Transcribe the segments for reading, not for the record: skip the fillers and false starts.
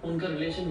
उनका रिलेशन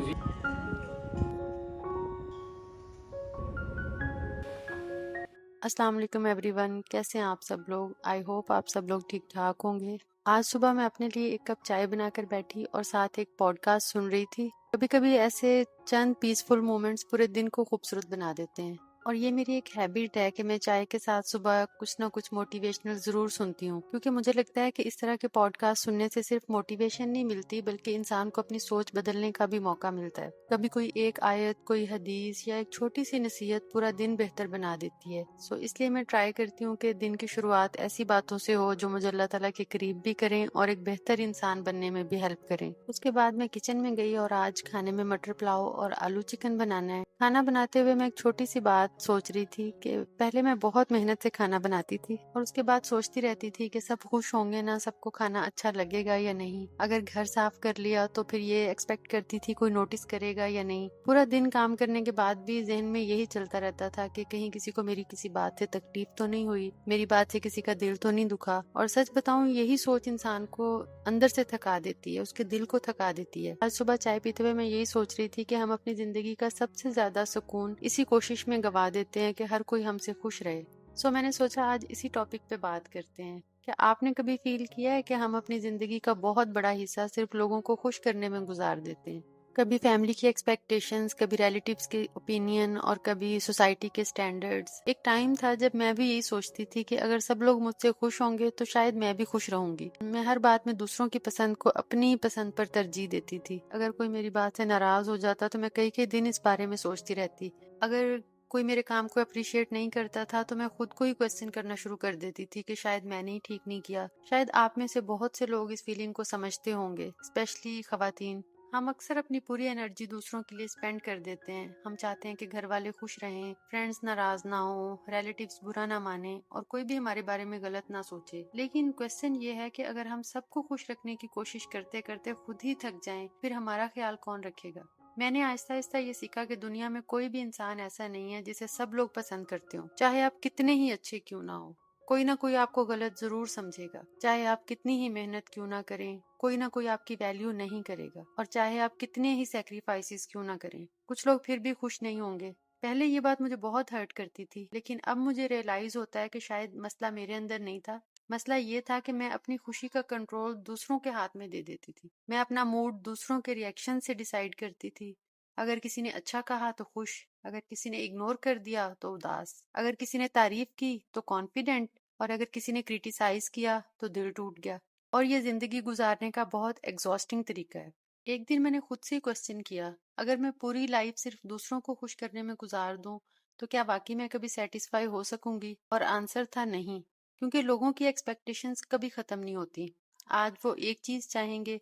अस्सलाम वालेकुम एवरीवन, कैसे हैं आप सब लोग। आई होप आप सब लोग ठीक ठाक होंगे। आज सुबह मैं अपने लिए एक कप चाय बनाकर बैठी और साथ एक पॉडकास्ट सुन रही थी। कभी कभी ऐसे चंद पीसफुल मोमेंट्स पूरे दिन को खूबसूरत बना देते हैं, और ये मेरी एक हैबिट है कि मैं चाय के साथ सुबह कुछ ना कुछ मोटिवेशनल जरूर सुनती हूँ, क्योंकि मुझे लगता है कि इस तरह के पॉडकास्ट सुनने से सिर्फ मोटिवेशन नहीं मिलती, बल्कि इंसान को अपनी सोच बदलने का भी मौका मिलता है। कभी कोई एक आयत, कोई हदीस या एक छोटी सी नसीहत पूरा दिन बेहतर बना देती है। सो इसलिए मैं ट्राई करती हूँ कि दिन की शुरुआत ऐसी बातों से हो जो मुझे अल्लाह ताला के करीब भी करें और एक बेहतर इंसान बनने में भी हेल्प करें। उसके बाद मैं किचन में गई और आज खाने में मटर पुलाव और आलू चिकन बनाना है। खाना बनाते हुए मैं एक छोटी सी बात सोच रही थी कि पहले मैं बहुत मेहनत से खाना बनाती थी और उसके बाद सोचती रहती थी कि सब खुश होंगे ना, सबको खाना अच्छा लगेगा या नहीं। अगर घर साफ कर लिया तो फिर ये एक्सपेक्ट करती थी कोई नोटिस करेगा या नहीं। पूरा दिन काम करने के बाद भी जहन में यही चलता रहता था कि कहीं किसी को मेरी किसी बात से तकलीफ तो नहीं हुई, मेरी बात से किसी का दिल तो नहीं दुखा। और सच बताऊं, यही सोच इंसान को अंदर से थका देती है, उसके दिल को थका देती है। आज सुबह चाय पीते हुए मैं यही सोच रही थी कि हम अपनी जिंदगी का सबसे ज्यादा सुकून इसी कोशिश में गवा देते हैं कि हर कोई हमसे खुश रहे। सो मैंने सोचा आज इसी टॉपिक पे बात करते हैं। क्या आपने कभी फील किया है कि हम अपनी जिंदगी का बहुत बड़ा हिस्सा सिर्फ लोगों को खुश करने में गुजार देते हैं? कभी फैमिली की एक्सपेक्टेशंस, कभी रिलेटिव्स के ओपिनियन और कभी सोसाइटी के स्टैंडर्ड्स। एक टाइम था जब मैं भी यही सोचती थी कि अगर सब लोग मुझसे खुश होंगे तो शायद मैं भी खुश रहूंगी। मैं हर बात में दूसरों की पसंद को अपनी पसंद पर तरजीह देती थी। अगर कोई मेरी बात से नाराज हो जाता तो मैं कई कई दिन इस बारे में सोचती रहती। अगर कोई मेरे काम को अप्रिशिएट नहीं करता था तो मैं खुद को ही क्वेश्चन करना शुरू कर देती थी कि शायद मैंने ही ठीक नहीं किया। शायद आप में से बहुत से लोग इस फीलिंग को समझते होंगे, स्पेशली खवातीन। हम अक्सर अपनी पूरी एनर्जी दूसरों के लिए स्पेंड कर देते हैं। हम चाहते हैं कि घर वाले खुश रहें, फ्रेंड्स नाराज ना हो, रिलेटिव्स बुरा ना माने और कोई भी हमारे बारे में गलत ना सोचे। लेकिन क्वेश्चन ये है कि अगर हम सबको खुश रखने की कोशिश करते करते खुद ही थक जाएं, फिर हमारा ख्याल कौन रखेगा? मैंने आहिस्ता आहिस्ता ये सीखा कि दुनिया में कोई भी इंसान ऐसा नहीं है जिसे सब लोग पसंद करते हो, चाहे आप कितने ही अच्छे क्यों ना हो। कोई ना कोई आपको गलत जरूर समझेगा। चाहे आप कितनी ही मेहनत क्यों ना करें, कोई ना कोई आपकी वैल्यू नहीं करेगा। और चाहे आप कितने ही सैक्रिफाइसेस क्यों ना करें, कुछ लोग फिर भी खुश नहीं होंगे। पहले ये बात मुझे बहुत हर्ट करती थी, लेकिन अब मुझे रियलाइज होता है कि शायद मसला मेरे अंदर नहीं था। मसला ये था कि मैं अपनी खुशी का कंट्रोल दूसरों के हाथ में दे देती थी। मैं अपना मूड दूसरों के रिएक्शन से डिसाइड करती थी। अगर किसी ने अच्छा कहा तो खुश, अगर किसी ने इग्नोर कर दिया तो उदास, अगर किसी ने तारीफ की तो कॉन्फिडेंट, और अगर किसी ने क्रिटिसाइज किया तो दिल टूट गया। और ये जिंदगी गुजारने का बहुत एग्जॉस्टिंग तरीका है। एक दिन मैंने खुद से क्वेश्चन किया, अगर मैं पूरी लाइफ सिर्फ दूसरों को खुश करने में गुजार दूं तो क्या वाकई मैं कभी सेटिस्फाई हो सकूंगी? और आंसर था नहीं, क्योंकि लोगों की एक्सपेक्टेशंस कभी खत्म नहीं होती। आज वो एक चीज चाहेंगे,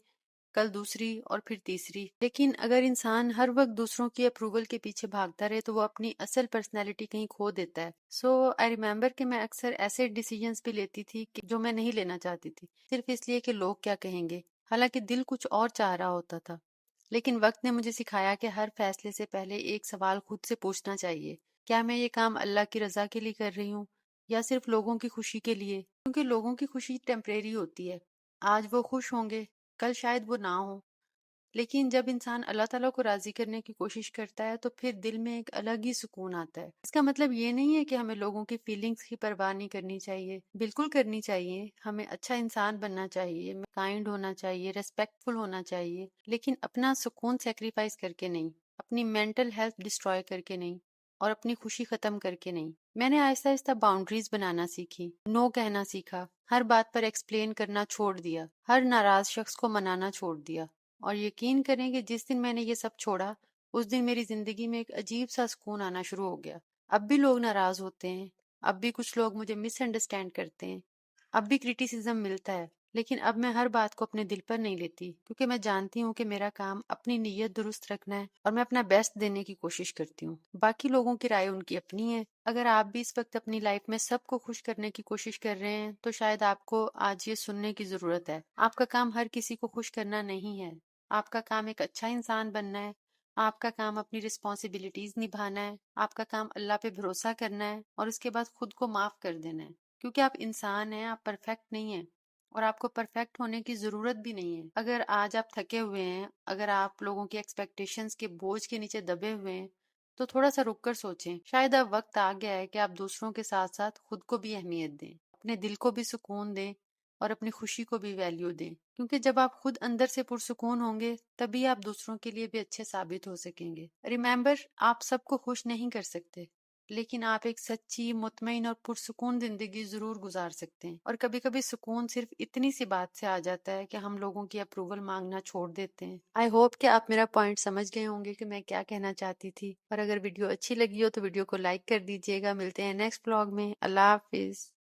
कल दूसरी और फिर तीसरी। लेकिन अगर इंसान हर वक्त दूसरों की अप्रूवल के पीछे भागता रहे तो वो अपनी असल पर्सनैलिटी कहीं खो देता है। सो आई रिमेम्बर कि मैं अक्सर ऐसे डिसीजंस भी लेती थी कि जो मैं नहीं लेना चाहती थी, सिर्फ इसलिए कि लोग क्या कहेंगे, हालांकि दिल कुछ और चाह रहा होता था। लेकिन वक्त ने मुझे सिखाया कि हर फैसले से पहले एक सवाल खुद से पूछना चाहिए, क्या मैं ये काम अल्लाह की रजा के लिए कर रही हूँ या सिर्फ लोगों की खुशी के लिए? क्योंकि लोगों की खुशी टेम्परेरी होती है। आज वो खुश होंगे, कल शायद वो ना हो। लेकिन जब इंसान अल्लाह ताला को राजी करने की कोशिश करता है तो फिर दिल में एक अलग ही सुकून आता है। इसका मतलब ये नहीं है कि हमें लोगों की फीलिंग्स की परवाह नहीं करनी चाहिए, बिल्कुल करनी चाहिए। हमें अच्छा इंसान बनना चाहिए, काइंड होना चाहिए, रेस्पेक्टफुल होना चाहिए, लेकिन अपना सुकून सेक्रीफाइस करके नहीं, अपनी मेंटल हेल्थ डिस्ट्रॉय करके नहीं, और अपनी खुशी खत्म करके नहीं। मैंने आहिस्ता आहिस्ता बाउंड्रीज बनाना सीखी, नो कहना सीखा, हर बात पर एक्सप्लेन करना छोड़ दिया, हर नाराज शख्स को मनाना छोड़ दिया। और यकीन करें कि जिस दिन मैंने ये सब छोड़ा, उस दिन मेरी जिंदगी में एक अजीब सा सुकून आना शुरू हो गया। अब भी लोग नाराज होते हैं, अब भी कुछ लोग मुझे मिसअंडरस्टैंड करते हैं, अब भी क्रिटिसिज्म मिलता है, लेकिन अब मैं हर बात को अपने दिल पर नहीं लेती, क्योंकि मैं जानती हूँ कि मेरा काम अपनी नीयत दुरुस्त रखना है और मैं अपना बेस्ट देने की कोशिश करती हूँ। बाकी लोगों की राय उनकी अपनी है। अगर आप भी इस वक्त अपनी लाइफ में सबको खुश करने की कोशिश कर रहे हैं तो शायद आपको आज ये सुनने की जरूरत है, आपका काम हर किसी को खुश करना नहीं है। आपका काम एक अच्छा इंसान बनना है। आपका काम अपनी रिस्पॉन्सिबिलिटीज निभाना है। आपका काम अल्लाह पे भरोसा करना है और उसके बाद खुद को माफ कर देना है, क्योंकि आप इंसान हैं, आप परफेक्ट नहीं हैं। اور آپ کو پرفیکٹ ہونے کی ضرورت بھی نہیں ہے۔ اگر آج آپ تھکے ہوئے ہیں، اگر آپ لوگوں کی ایکسپیکٹیشنز کے بوجھ کے نیچے دبے ہوئے ہیں، تو تھوڑا سا رک کر سوچیں۔ شاید اب وقت آ گیا ہے کہ آپ دوسروں کے ساتھ ساتھ خود کو بھی اہمیت دیں، اپنے دل کو بھی سکون دیں اور اپنی خوشی کو بھی ویلیو دیں، کیونکہ جب آپ خود اندر سے پرسکون ہوں گے تبھی آپ دوسروں کے لیے بھی اچھے ثابت ہو سکیں گے۔ ریممبر، آپ سب کو خوش نہیں کر سکتے، لیکن آپ ایک سچی، مطمئن اور پرسکون زندگی ضرور گزار سکتے ہیں۔ اور کبھی کبھی سکون صرف اتنی سی بات سے آ جاتا ہے کہ ہم لوگوں کی اپروول مانگنا چھوڑ دیتے ہیں۔ آئی ہوپ کہ آپ میرا پوائنٹ سمجھ گئے ہوں گے کہ میں کیا کہنا چاہتی تھی، اور اگر ویڈیو اچھی لگی ہو تو ویڈیو کو لائک کر دیجیے گا۔ ملتے ہیں نیکسٹ بلاگ میں۔ اللہ حافظ۔